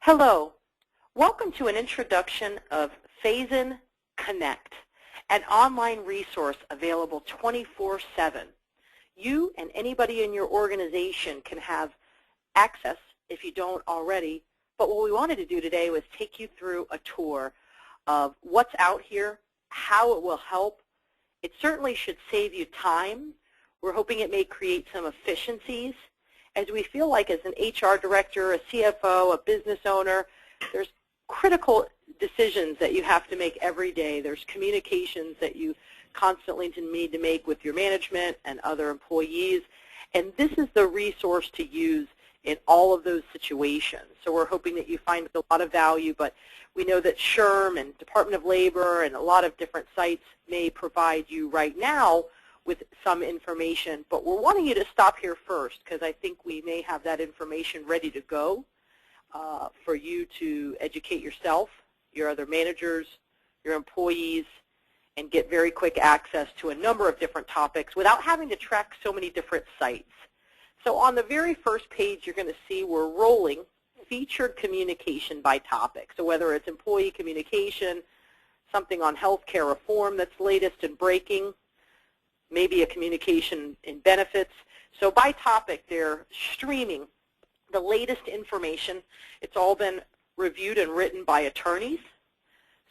Hello. Welcome to an introduction of Faison Connect, an online resource available 24/7. You and anybody in your organization can have access if you don't already, but what we wanted to do today was take you through a tour of what's out here, how it will help. It certainly should save you time. We're hoping it may create some efficiencies, as we feel like as an HR director, a CFO, a business owner, there's critical decisions that you have to make every day. There's communications that you constantly need to make with your management and other employees, and this is the resource to use in all of those situations. So we're hoping that you find a lot of value, but we know that SHRM and Department of Labor and a lot of different sites may provide you right now with some information, but we're wanting you to stop here first because I think we may have that information ready to go for you to educate yourself, your other managers, your employees, and get very quick access to a number of different topics without having to track so many different sites. So on the very first page, you're going to see we're rolling featured communication by topic. So whether it's employee communication, something on healthcare reform that's latest and breaking, maybe a communication in benefits. So by topic, they're streaming the latest information. It's all been reviewed and written by attorneys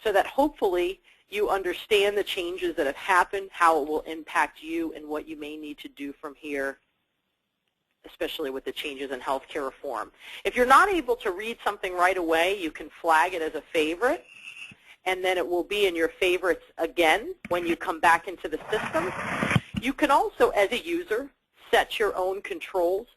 so that hopefully you understand the changes that have happened, how it will impact you, and what you may need to do from here, especially with the changes in healthcare reform. If you're not able to read something right away, you can flag it as a favorite, and then it will be in your favorites again when you come back into the system. You can also, as a user, set your own controls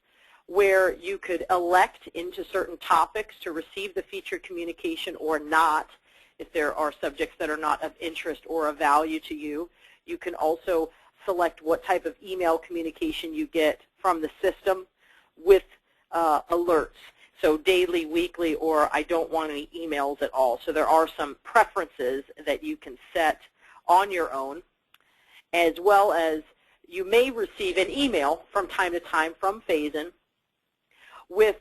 where you could elect into certain topics to receive the featured communication or not if there are subjects that are not of interest or of value to you. You can also select what type of email communication you get from the system with alerts. So daily, weekly, or I don't want any emails at all. So there are some preferences that you can set on your own, as well as you may receive an email from time to time from Faison with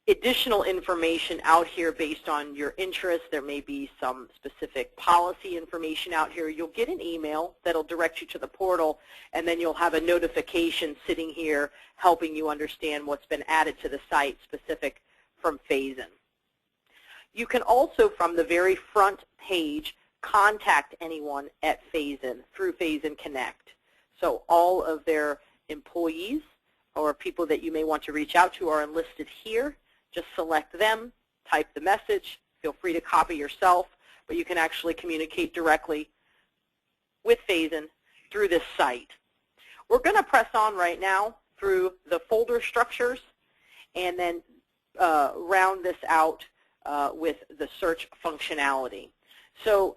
additional information out here based on your interests. There may be some specific policy information out here. You'll get an email that'll direct you to the portal, and then you'll have a notification sitting here helping you understand what's been added to the site specific from Faison. You can also, from the very front page, contact anyone at Faison through Faison Connect. So all of their employees or people that you may want to reach out to are enlisted here. Just select them, type the message, feel free to copy yourself, but you can actually communicate directly with Faison through this site. We're going to press on right now through the folder structures and then round this out with the search functionality. So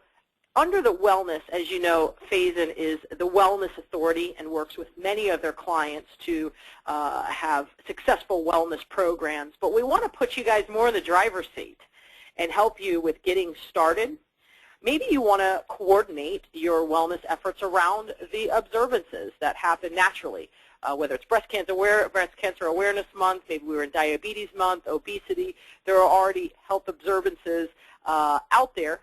under the wellness, as you know, Faison is the wellness authority and works with many of their clients to have successful wellness programs. But we want to put you guys more in the driver's seat and help you with getting started. Maybe you want to coordinate your wellness efforts around the observances that happen naturally, whether it's Breast Cancer Awareness Month, maybe we were in Diabetes Month, obesity. There are already health observances out there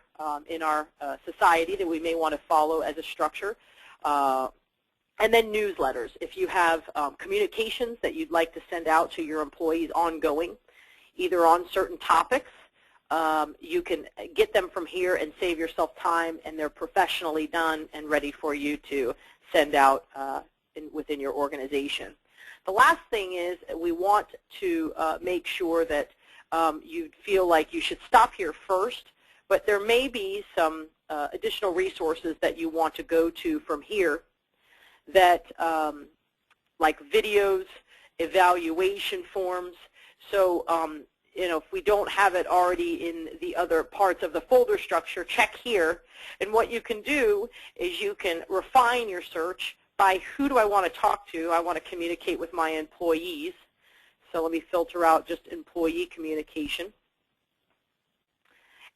in our society that we may want to follow as a structure. And then newsletters. If you have communications that you'd like to send out to your employees ongoing, either on certain topics, you can get them from here and save yourself time, and they're professionally done and ready for you to send out within your organization. The last thing is we want to make sure that you feel like you should stop here first, but there may be some additional resources that you want to go to from here that like videos, evaluation forms. So you know, if we don't have it already in the other parts of the folder structure, check here. And what you can do is you can refine your search by who do I want to talk to. I want to communicate with my employees. So let me filter out just employee communication.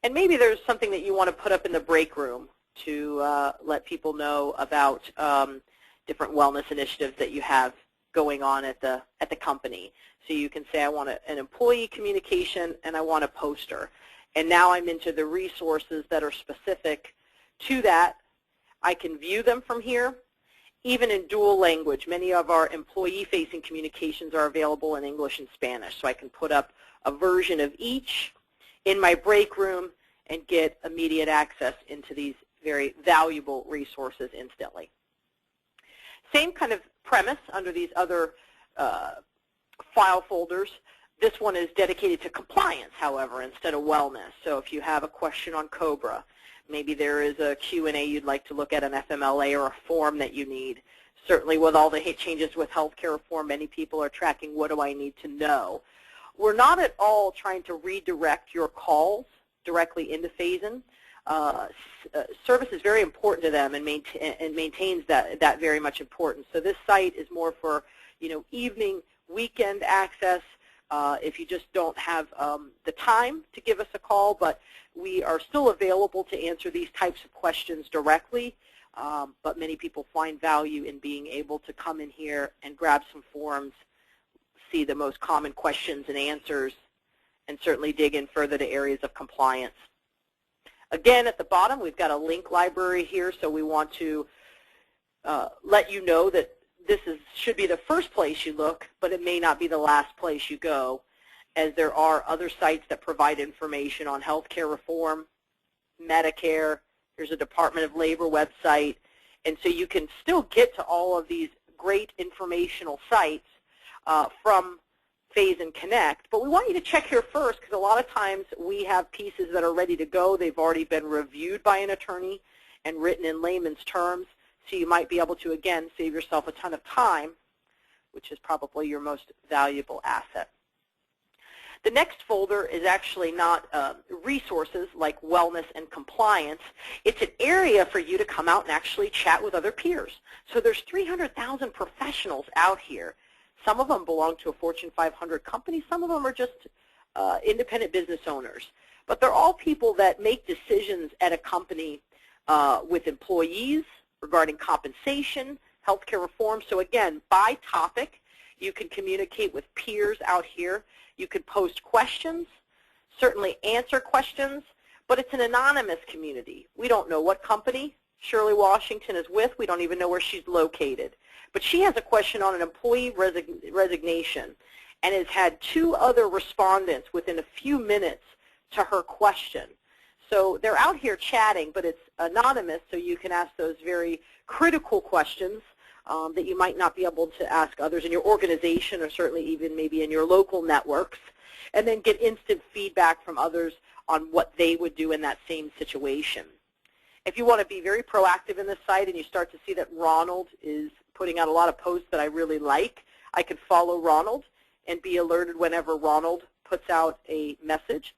And maybe there's something that you want to put up in the break room to let people know about different wellness initiatives that you have going on at the company. So you can say I want an employee communication and I want a poster. And now I'm into the resources that are specific to that. I can view them from here, even in dual language. Many of our employee-facing communications are available in English and Spanish, so I can put up a version of each in my break room and get immediate access into these very valuable resources instantly. Same kind of premise under these other file folders. This one is dedicated to compliance, however, instead of wellness. So if you have a question on COBRA, maybe there is a Q&A you'd like to look at, an FMLA or a form that you need. Certainly with all the changes with healthcare reform, many people are tracking, what do I need to know? We're not at all trying to redirect your calls directly into Faison. Service is very important to them and maintains that very much important. So this site is more for evening, weekend access if you just don't have the time to give us a call, but we are still available to answer these types of questions directly. But many people find value in being able to come in here and grab some forms, see the most common questions and answers, and certainly dig in further to areas of compliance. Again, at the bottom, we've got a link library here, so we want to let you know that this should be the first place you look, but it may not be the last place you go, as there are other sites that provide information on healthcare reform, Medicare. There's a Department of Labor website, and so you can still get to all of these great informational sites from Faison Connect, but we want you to check here first, because a lot of times we have pieces that are ready to go. They've already been reviewed by an attorney and written in layman's terms, so you might be able to, again, save yourself a ton of time, which is probably your most valuable asset. The next folder is actually not resources like wellness and compliance. It's an area for you to come out and actually chat with other peers. So there's 300,000 professionals out here. Some of them belong to a Fortune 500 company. Some of them are just independent business owners. But they're all people that make decisions at a company with employees regarding compensation, healthcare reform. So again, by topic, you can communicate with peers out here. You can post questions, certainly answer questions, but it's an anonymous community. We don't know what company Shirley Washington is with. We don't even know where she's located. But she has a question on an employee resignation and has had 2 other respondents within a few minutes to her question. So they're out here chatting, but it's anonymous, so you can ask those very critical questions that you might not be able to ask others in your organization, or certainly even maybe in your local networks, and then get instant feedback from others on what they would do in that same situation. If you want to be very proactive in this site and you start to see that Ronald is putting out a lot of posts that I really like, I could follow Ronald and be alerted whenever Ronald puts out a message.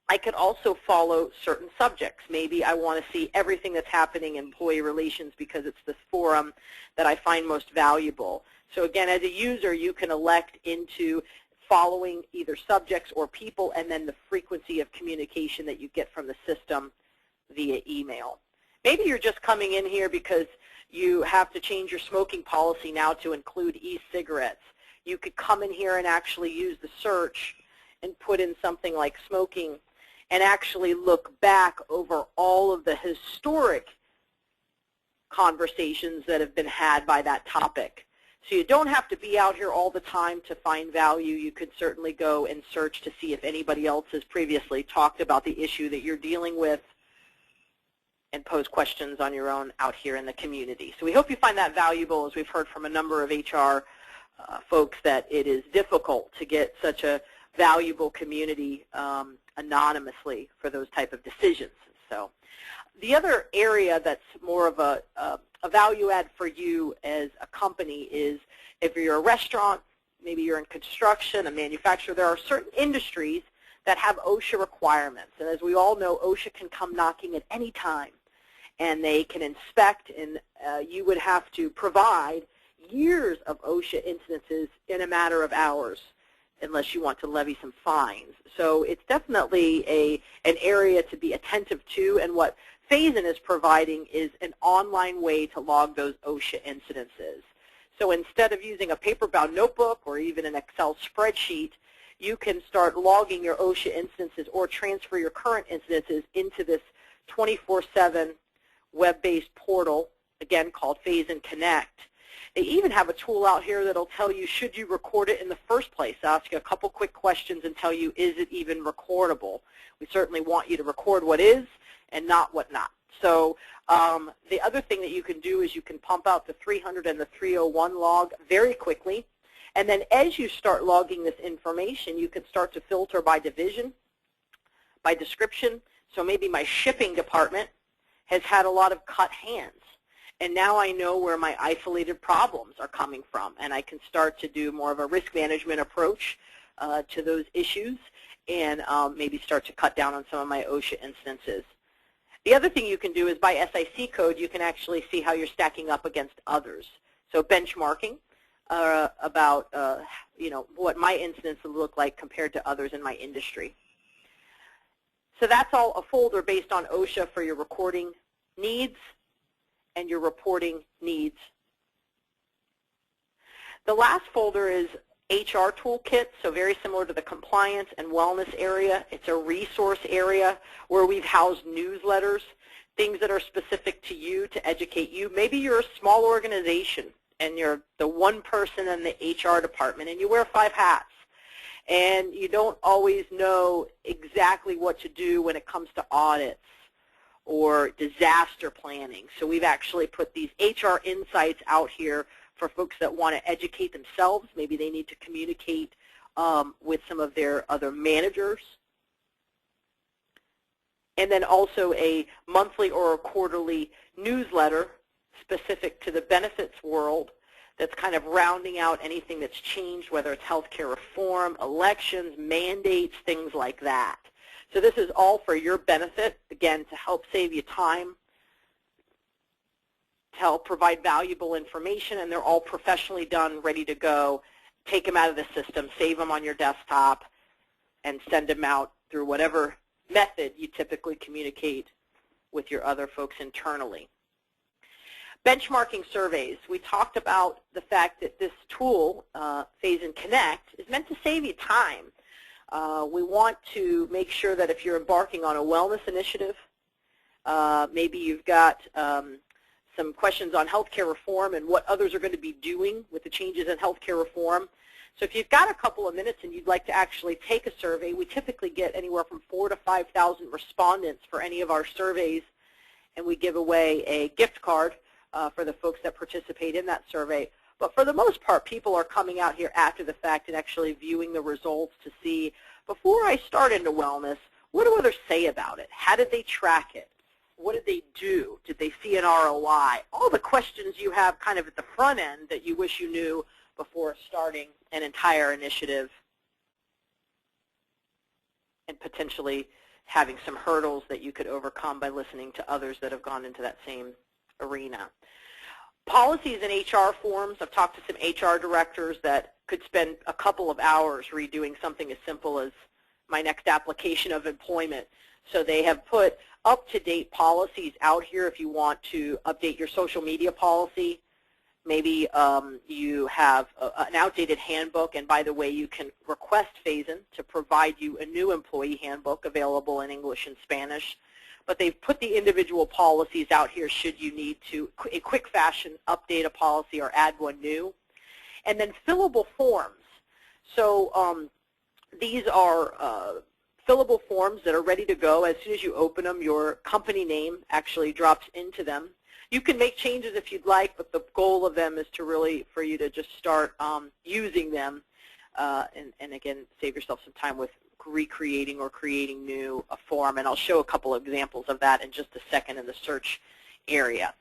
I could also follow certain subjects. Maybe I want to see everything that's happening in employee relations because it's this forum that I find most valuable. So again, as a user, you can elect into following either subjects or people, and then the frequency of communication that you get from the system via email. Maybe you're just coming in here because you have to change your smoking policy now to include e-cigarettes. You could come in here and actually use the search and put in something like smoking and actually look back over all of the historic conversations that have been had by that topic. So you don't have to be out here all the time to find value. You could certainly go and search to see if anybody else has previously talked about the issue that you're dealing with and pose questions on your own out here in the community. So we hope you find that valuable, as we've heard from a number of HR folks that it is difficult to get such a valuable community anonymously for those type of decisions. So the other area that's more of a value add for you as a company is if you're a restaurant, maybe you're in construction, a manufacturer, there are certain industries that have OSHA requirements. And as we all know, OSHA can come knocking at any time, and they can inspect, and you would have to provide years of OSHA incidences in a matter of hours, unless you want to levy some fines. So it's definitely an area to be attentive to, and what Faison is providing is an online way to log those OSHA incidences. So instead of using a paper-bound notebook or even an Excel spreadsheet, you can start logging your OSHA instances or transfer your current instances into this 24/7 web-based portal, again called Faison Connect. They even have a tool out here that will tell you, should you record it in the first place? Ask you a couple quick questions and tell you, is it even recordable? We certainly want you to record what is and not what not. So the other thing that you can do is you can pump out the 300 and the 301 log very quickly. And then as you start logging this information, you can start to filter by division, by description. So maybe my shipping department has had a lot of cut hands. And now I know where my isolated problems are coming from. And I can start to do more of a risk management approach to those issues and maybe start to cut down on some of my OSHA instances. The other thing you can do is by SIC code, you can actually see how you're stacking up against others. So benchmarking about what my instance would look like compared to others in my industry. So that's all a folder based on OSHA for your recording needs and your reporting needs. The last folder is HR toolkit, so very similar to the compliance and wellness area. It's a resource area where we've housed newsletters, things that are specific to you to educate you. Maybe you're a small organization and you're the one person in the HR department and you wear 5 hats and you don't always know exactly what to do when it comes to audits or disaster planning. So we've actually put these HR insights out here for folks that want to educate themselves. Maybe they need to communicate with some of their other managers. And then also a monthly or a quarterly newsletter specific to the benefits world that's kind of rounding out anything that's changed, whether it's healthcare reform, elections, mandates, things like that. So this is all for your benefit, again, to help save you time, to help provide valuable information, and they're all professionally done, ready to go. Take them out of the system, save them on your desktop, and send them out through whatever method you typically communicate with your other folks internally. Benchmarking surveys. We talked about the fact that this tool, Faison Connect, is meant to save you time. We want to make sure that if you're embarking on a wellness initiative, maybe you've got some questions on healthcare reform and what others are going to be doing with the changes in healthcare reform. So if you've got a couple of minutes and you'd like to actually take a survey, we typically get anywhere from 4,000 to 5,000 respondents for any of our surveys, and we give away a gift card for the folks that participate in that survey. But for the most part, people are coming out here after the fact and actually viewing the results to see, before I start into wellness, what do others say about it? How did they track it? What did they do? Did they see an ROI? All the questions you have kind of at the front end that you wish you knew before starting an entire initiative and potentially having some hurdles that you could overcome by listening to others that have gone into that same arena. Policies and HR forms. I've talked to some HR directors that could spend a couple of hours redoing something as simple as my next application of employment. So they have put up-to-date policies out here if you want to update your social media policy. Maybe you have an outdated handbook, and by the way, you can request Faison to provide you a new employee handbook available in English and Spanish. But they've put the individual policies out here should you need to, in quick fashion, update a policy or add one new. And then fillable forms. So these are fillable forms that are ready to go. As soon as you open them, your company name actually drops into them. You can make changes if you'd like, but the goal of them is to really, for you to just start using them and again, save yourself some time with recreating or creating new a form. And I'll show a couple of examples of that in just a second in the search area.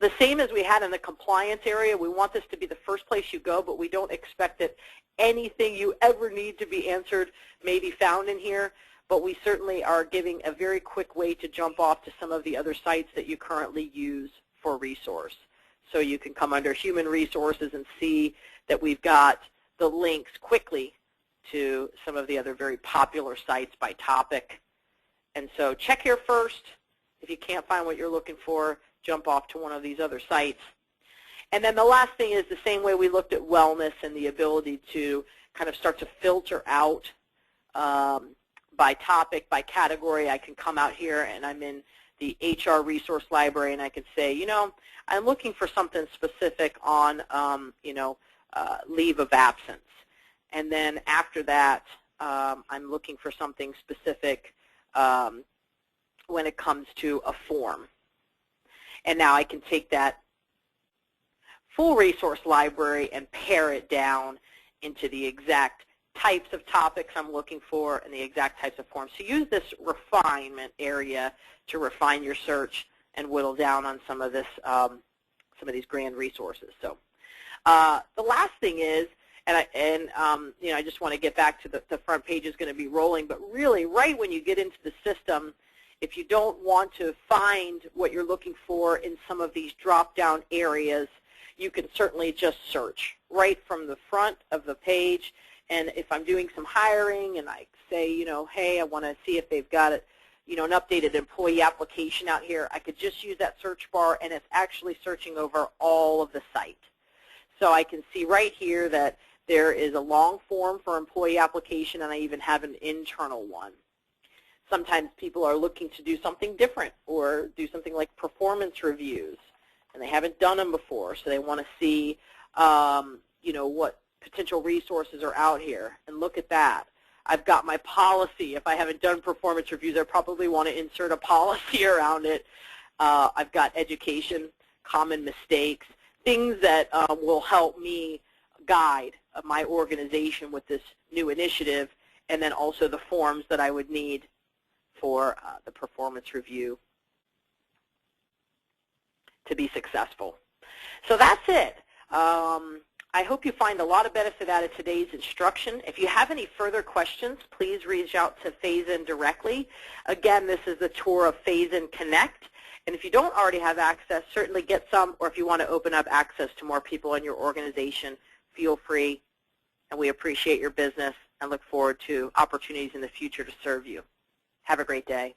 The same as we had in the compliance area, we want this to be the first place you go, but we don't expect that anything you ever need to be answered may be found in here. But we certainly are giving a very quick way to jump off to some of the other sites that you currently use for resource. So you can come under Human Resources and see that we've got the links quickly to some of the other very popular sites by topic. And so check here first. If you can't find what you're looking for, jump off to one of these other sites. And then the last thing is the same way we looked at wellness and the ability to kind of start to filter out by topic, by category. I can come out here and I'm in the HR resource library and I could say, you know, I'm looking for something specific on, leave of absence. And then after that, I'm looking for something specific when it comes to a form. And now I can take that full resource library and pare it down into the exact types of topics I'm looking for and the exact types of forms. So use this refinement area to refine your search and whittle down on some of this, some of these grand resources. So the last thing is, I just want to get back to the front page is going to be rolling, but really right when you get into the system, if you don't want to find what you're looking for in some of these drop-down areas, you can certainly just search right from the front of the page. And if I'm doing some hiring and I say, you know, hey, I want to see if they've got it, you know, an updated employee application out here, I could just use that search bar and it's actually searching over all of the site. So I can see right here that there is a long form for employee application and I even have an internal one. Sometimes people are looking to do something different or do something like performance reviews and they haven't done them before, so they want to see, you know, what potential resources are out here. And look at that. I've got my policy. If I haven't done performance reviews, I probably want to insert a policy around it. I've got education, common mistakes, things that will help me guide my organization with this new initiative, and then also the forms that I would need for the performance review to be successful. So that's it. I hope you find a lot of benefit out of today's instruction. If you have any further questions, please reach out to Faison directly. Again, this is the tour of Faison Connect. And if you don't already have access, certainly get some, or if you want to open up access to more people in your organization, feel free. And we appreciate your business and look forward to opportunities in the future to serve you. Have a great day.